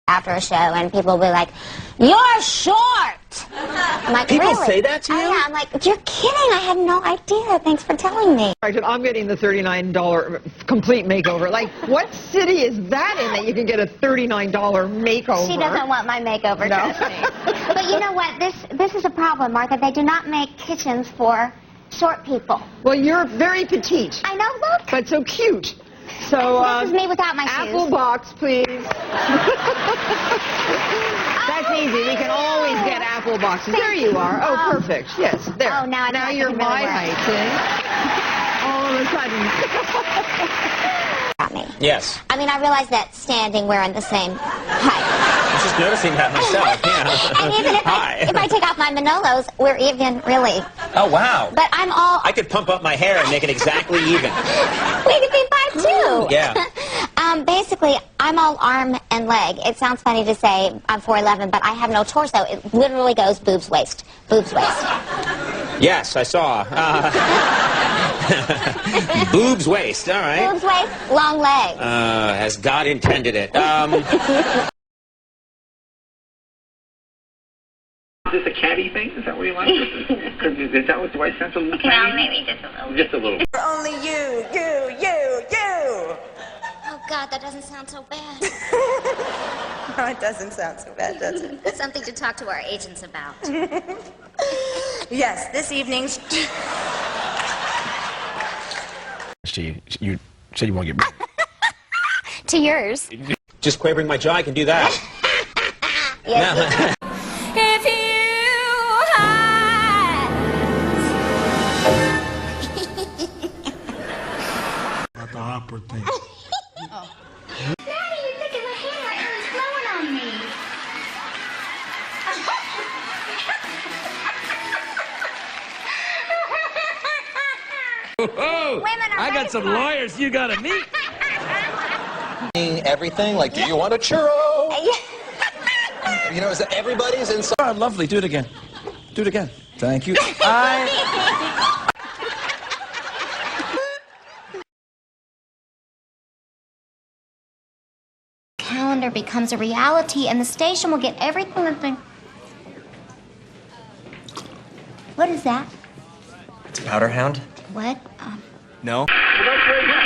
after a show, and people will be like, "You're short." I'm like, people really? say that to you? Oh, yeah. I'm like, you're kidding. I had no idea. Thanks for telling me. I'm getting the $39 complete makeover. Like, what city is that in that you can get a $39 makeover? She doesn't want my makeover, no. trust me. But you know what? This is a problem, Martha. They do not make kitchens for short people. Well, you're very petite. I know, look. But so cute. So, this is me without my apple shoes. box, please. That's easy. We can always get apple boxes. There you are. Oh, perfect. Yes, there. Oh, now you're really my work. height, see? All of a sudden. Got me. Yes. I mean, I realize that standing, we're in the same height. I'm just noticing that myself, yeah. And even if I take off my Manolos, we're even, really. Oh, wow. But I'm all... I could pump up my hair and make it exactly even. We could be 5'2". Yeah. Basically, I'm all arm and leg. It sounds funny to say I'm 4'11", but I have no torso. It literally goes boobs, waist. Boobs, waist. Yes, I saw. Boobs, waist, all right. Boobs, waist, long legs. As God intended it. Is this a catty thing? Is that what you like? Is that what, do I sense a little catty? Well, maybe just a little. Just a little. Only you. Oh, God, that doesn't sound so bad. No, it doesn't sound so bad, does it? Something to talk to our agents about. Yes, this evening's... You said you want to get... To yours. Just quavering my jaw, I can do that. Yes. No. If you Not the opera thing. Daddy, you're thinking my hair is blowing on me. Whoa! I got some lawyers you gotta meet. Everything, like, do you want a churro? You know, is that everybody's inside? Oh, lovely. Do it again. Do it again. Thank you. Calendar becomes a reality, and the station will get everything that they... What is that? It's a powder hound. What? No. Well, that's very good.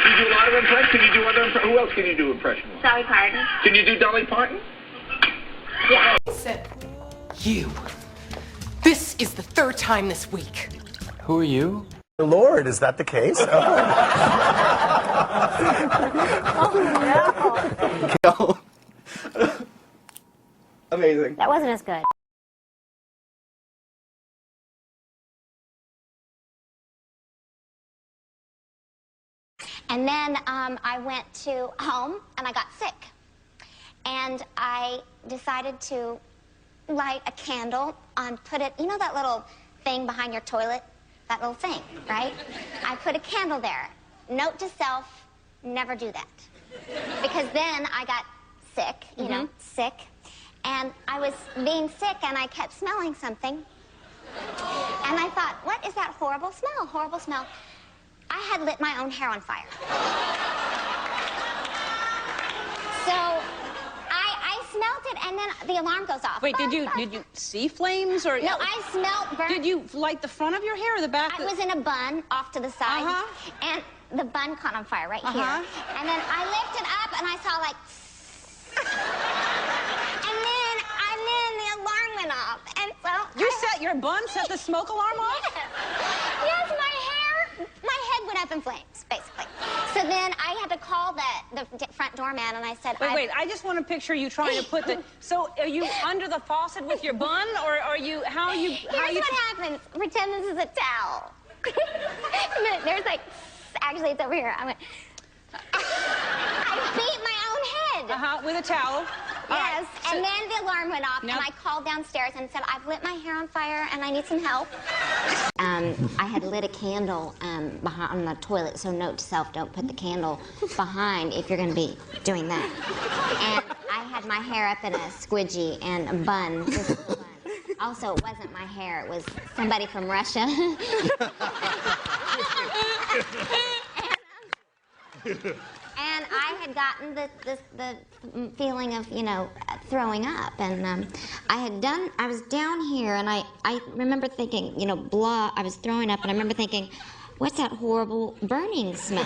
You do a lot of impressions. Can you do other impressions? Who else can you do impressions? Dolly Parton. Can you do Dolly Parton? Yeah. You. This is the third time this week. Who are you? Lord, is that the case? Oh, No. Amazing. that wasn't as good. And then I went to home, and I got sick. And I decided to light a candle and put it, you know that little thing behind your toilet? That little thing, right? I put a candle there. Note to self, never do that. Because then I got sick, you know, sick. And I was being sick, and I kept smelling something. And I thought, what is that horrible smell? Horrible smell. I had lit my own hair on fire. So I smelled it, and then the alarm goes off. Wait, did you see flames or? No, I smelled burnt. Did you light the front of your hair or the back? I was in a bun off to the side, and the bun caught on fire right here. And then I lifted up, and I saw like, and then the alarm went off, and so You set your bun, set the smoke alarm off? Yes, my head went up in flames, basically. So then I had to call the front doorman, and I said, Wait, I just want to picture you trying to put the... So are you under the faucet with your bun, or are you... Here's what happens. Pretend this is a towel. There's like... Actually, it's over here. I went... I beat my own head. With a towel. Yes, and then the alarm went off, and I called downstairs and said, I've lit my hair on fire, and I need some help. I had lit a candle behind the toilet, so note to self, don't put the candle behind if you're going to be doing that. And I had my hair up in a squidgy and a bun, just a little bun. Also, it wasn't my hair, it was somebody from Russia. And I had gotten the feeling of, you know, throwing up, and I was down here, and I remember thinking, you know, blah, I was throwing up, and I remember thinking, what's that horrible burning smell?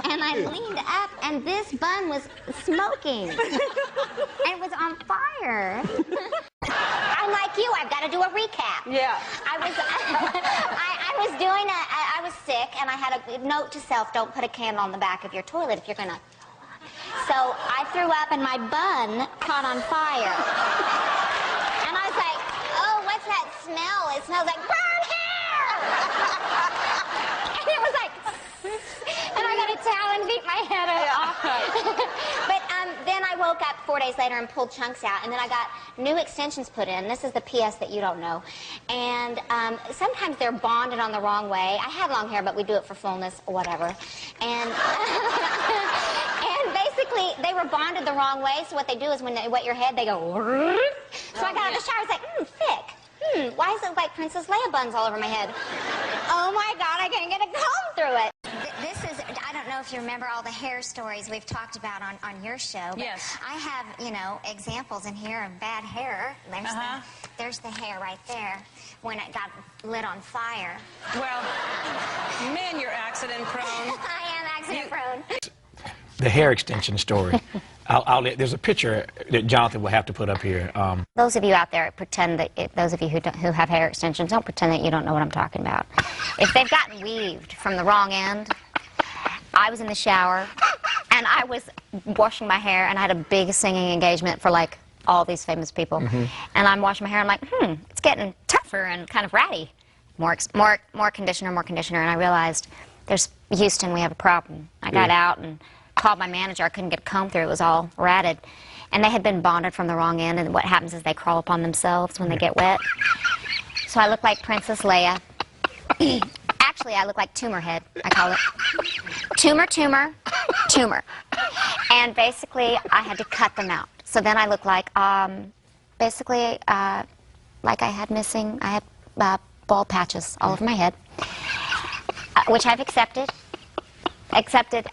And I leaned up, and this bun was smoking. And it was on fire. I'm like you, I've got to do a recap. Yeah. I was sick, and I had a note to self, don't put a candle on the back of your toilet if you're gonna. So I threw up, and my bun caught on fire. And I was like, oh, what's that smell? It smells like burnt hair! And it was like, and I got a towel and beat my head off. But then I woke up 4 days later and pulled chunks out, and then I got new extensions put in. This is the PS that you don't know. And sometimes they're bonded on the wrong way. I had long hair, but we do it for fullness, whatever. And and basically, they were bonded the wrong way, so what they do is when they wet your head, they go. So I got out of the shower, I was like, thick. Why does it look like Princess Leia buns all over my head? Oh my God, I can't get a comb through it. This is, I don't know if you remember all the hair stories we've talked about on your show. But yes. I have, you know, examples in here of bad hair. There's the hair right there when it got lit on fire. Well, man, you're accident prone. I am accident prone. The hair extension story. There's a picture that Jonathan will have to put up here. Those of you out there pretend that, those of you who have hair extensions, don't pretend that you don't know what I'm talking about. If they've gotten weaved from the wrong end, I was in the shower, and I was washing my hair, and I had a big singing engagement for, like, all these famous people. And I'm washing my hair, and I'm like, it's getting tougher and kind of ratty. More conditioner, and I realized, there's Houston, we have a problem. I got out and called my manager. I couldn't get a comb through. It was all ratted. And they had been bonded from the wrong end, and what happens is they crawl upon themselves when they get wet. So I look like Princess Leia. Actually, I look like tumor head, I call it. Tumor. And basically, I had to cut them out. So then I look like, basically, like I had bald patches all over my head, which I've accepted,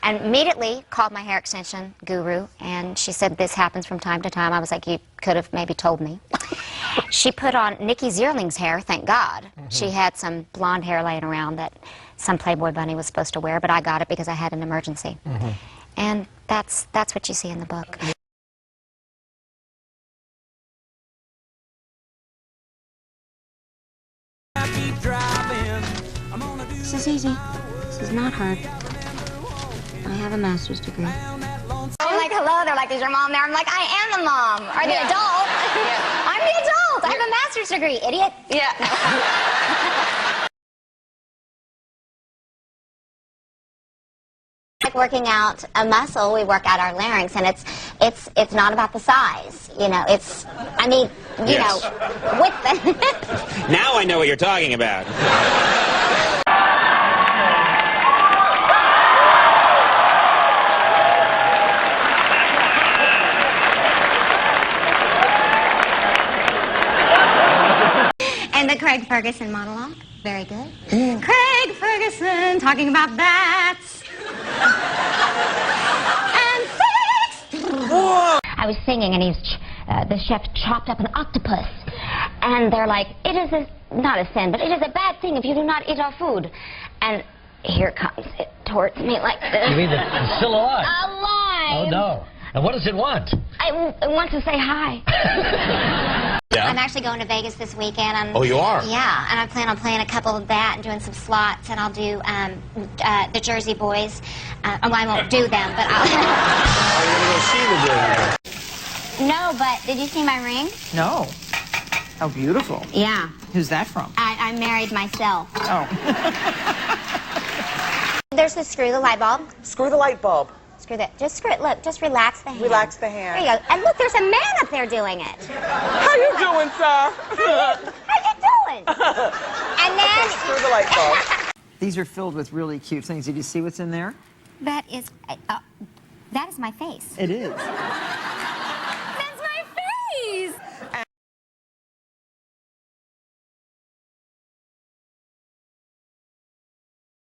and immediately called my hair extension guru, and she said, this happens from time to time. I was like, you could have maybe told me. She put on Nikki Zierling's hair, thank God. She had some blonde hair laying around that some Playboy bunny was supposed to wear, but I got it because I had an emergency. And that's what you see in the book. This is easy. This is not hard. I have a master's degree. I'm like, hello. They're like, is your mom there? I'm like, I am the mom. Or the adult. I'm the adult. I have a master's degree, idiot. Like working out a muscle, we work out our larynx, and it's not about the size. You know, it's, I mean, you know, with the... Now I know what you're talking about. And the Craig Ferguson monologue, very good. Craig Ferguson talking about bats. And sex. I was singing, and the chef chopped up an octopus. And they're like, it is not a sin, but it is a bad thing if you do not eat our food. And here comes it towards me like this. You mean it's still alive? Alive. Oh, no. And what does it want? It wants to say hi. Yeah. I'm actually going to Vegas this weekend. Oh, you are? Yeah, and I plan on playing a couple of that and doing some slots, and I'll do the Jersey Boys. Well, I won't do them, but I'll... Are you going to see the Jersey Boys? No, but did you see my ring? No. How beautiful. Yeah. Who's that from? I married myself. Oh. There's the screw the light bulb. Screw the light bulb. Screw that. Just screw it. Look, just relax the hand. Relax the hand. There you go. And look, there's a man up there doing it. How you doing, sir? How you doing? And then... Screw the light bulb. These are filled with really cute things. Did you see what's in there? That is my face. It is.